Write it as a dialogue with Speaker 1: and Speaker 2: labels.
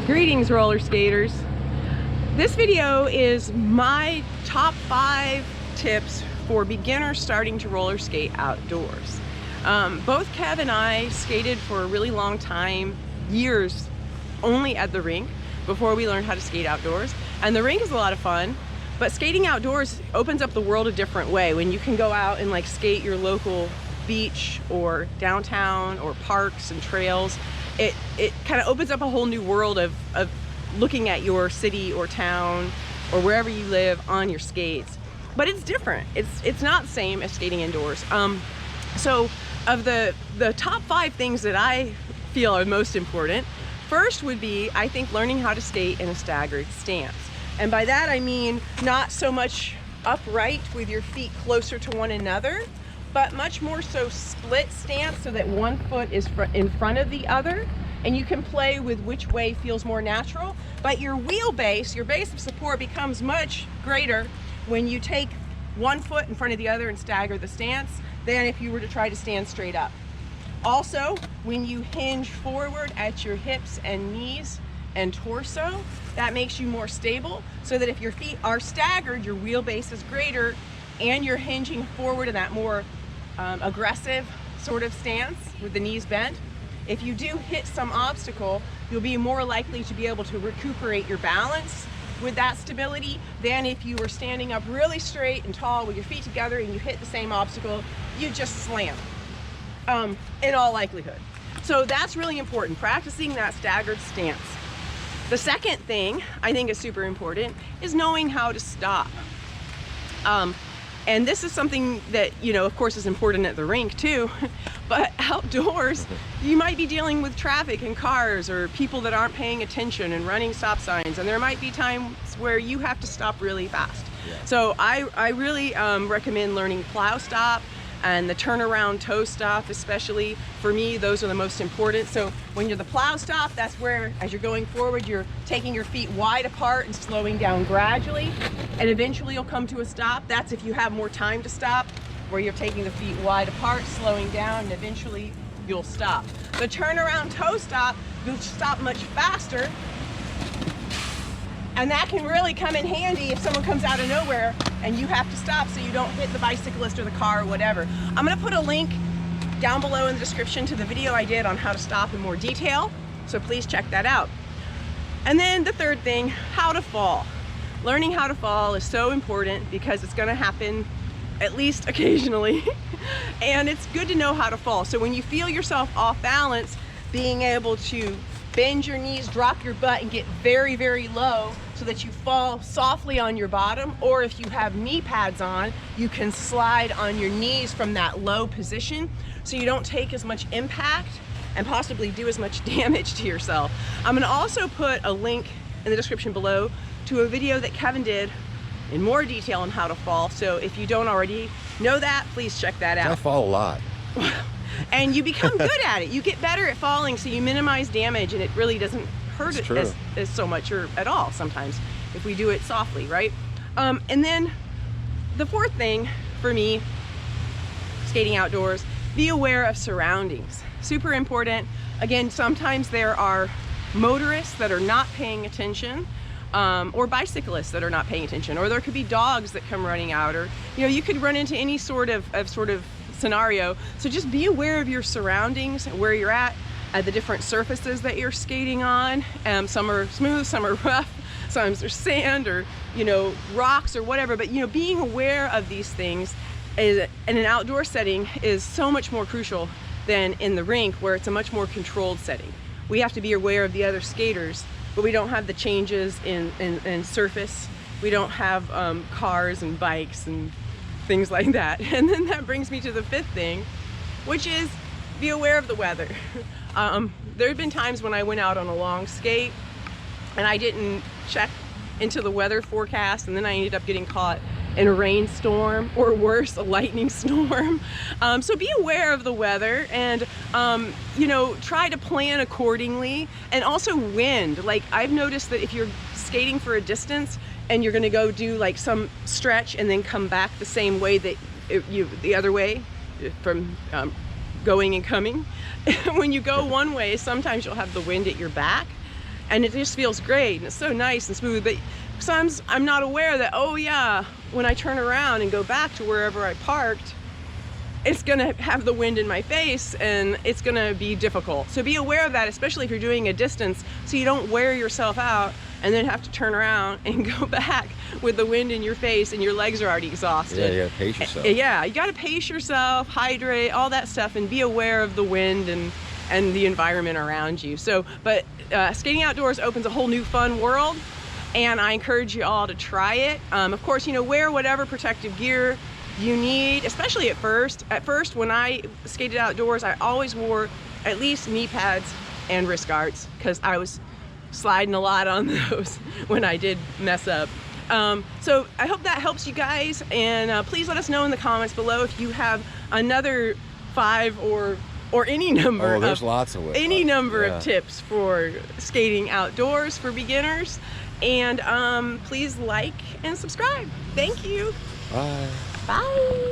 Speaker 1: Greetings, roller skaters. This video is my top 5 tips for beginners starting to roller skate outdoors. Both Kev and I skated for a really long time, years, only at the rink before we learned how to skate outdoors. And the rink is a lot of fun, but skating outdoors opens up the world a different way when you can go out and like skate your local beach or downtown or parks and trails. It kind of opens up a whole new world of looking at your city or town or wherever you live on your skates. But it's different. It's not the same as skating indoors. So of the top 5 things that I feel are most important, first would be, I think, learning how to skate in a staggered stance. And by that I mean not so much upright with your feet closer to one another, but much more so split stance so that one foot is in front of the other, and you can play with which way feels more natural. But your wheelbase, your base of support, becomes much greater when you take one foot in front of the other and stagger the stance than if you were to try to stand straight up. Also, when you hinge forward at your hips and knees and torso, that makes you more stable, so that if your feet are staggered, your wheelbase is greater and you're hinging forward in that more aggressive sort of stance with the knees bent. If you do hit some obstacle, you'll be more likely to be able to recuperate your balance with that stability than if you were standing up really straight and tall with your feet together and you hit the same obstacle, you just slam, in all likelihood. So that's really important, practicing that staggered stance. The second thing I think is super important is knowing how to stop. And this is something that, you know, of course is important at the rink too, but outdoors, you might be dealing with traffic and cars or people that aren't paying attention and running stop signs, and there might be times where you have to stop really fast. Yeah. So I really recommend learning plow stop and the turnaround toe stop, especially. For me, those are the most important. So when you're the plow stop, that's where, as you're going forward, you're taking your feet wide apart and slowing down gradually, and eventually you'll come to a stop. That's if you have more time to stop, where you're taking the feet wide apart, slowing down, and eventually you'll stop. The turnaround toe stop, you'll stop much faster, and that can really come in handy if someone comes out of nowhere and you have to stop so you don't hit the bicyclist or the car or whatever. I'm gonna put a link down below in the description to the video I did on how to stop in more detail, so please check that out. And then the third thing, how to fall. Learning how to fall is so important because it's gonna happen at least occasionally, and it's good to know how to fall. So when you feel yourself off balance, being able to bend your knees, drop your butt, and get very, very low so that you fall softly on your bottom, or if you have knee pads on, you can slide on your knees from that low position so you don't take as much impact and possibly do as much damage to yourself. I'm gonna also put a link in the description below to a video that Kevin did in more detail on how to fall, so if you don't already know that, please check that out.
Speaker 2: I fall a lot.
Speaker 1: And you become good at it. You get better at falling, so you minimize damage, and it really doesn't hurt it as so much or at all sometimes if we do it softly, right? And then the fourth thing for me, skating outdoors, be aware of surroundings. Super important. Again, sometimes there are motorists that are not paying attention, or bicyclists that are not paying attention, or there could be dogs that come running out, or you know, you could run into any sort of scenario. So just be aware of your surroundings, where you're at the different surfaces that you're skating on. Some are smooth, some are rough, sometimes there's sand or, you know, rocks or whatever, but you know, being aware of these things in an outdoor setting is so much more crucial than in the rink, where it's a much more controlled setting. We have to be aware of the other skaters, but we don't have the changes in surface. We don't have cars and bikes and things like that. And then that brings me to the fifth thing, which is be aware of the weather. There have been times when I went out on a long skate and I didn't check into the weather forecast, and then I ended up getting caught in a rainstorm, or worse, a lightning storm. So be aware of the weather, and you know, try to plan accordingly. And also wind. Like, I've noticed that if you're skating for a distance and you're gonna go do like some stretch and then come back the same way that the other way from going and coming, when you go one way, sometimes you'll have the wind at your back, and it just feels great, and it's so nice and smooth. But sometimes I'm not aware that, oh yeah, when I turn around and go back to wherever I parked, it's gonna have the wind in my face and it's gonna be difficult. So be aware of that, especially if you're doing a distance, so you don't wear yourself out and then have to turn around and go back with the wind in your face and your legs are already exhausted.
Speaker 2: Yeah, you gotta pace yourself.
Speaker 1: Yeah, you gotta pace yourself, hydrate, all that stuff, and be aware of the wind and the environment around you. So, but skating outdoors opens a whole new fun world, and I encourage you all to try it. Of course, you know, wear whatever protective gear you need, especially at first. At first, when I skated outdoors, I always wore at least knee pads and wrist guards, because I was sliding a lot on those when I did mess up. So I hope that helps you guys, and please let us know in the comments below if you have another 5 or any number
Speaker 2: there's lots of
Speaker 1: any number of tips for skating outdoors for beginners. And please like and subscribe. Thank you.
Speaker 2: Bye.
Speaker 1: Bye.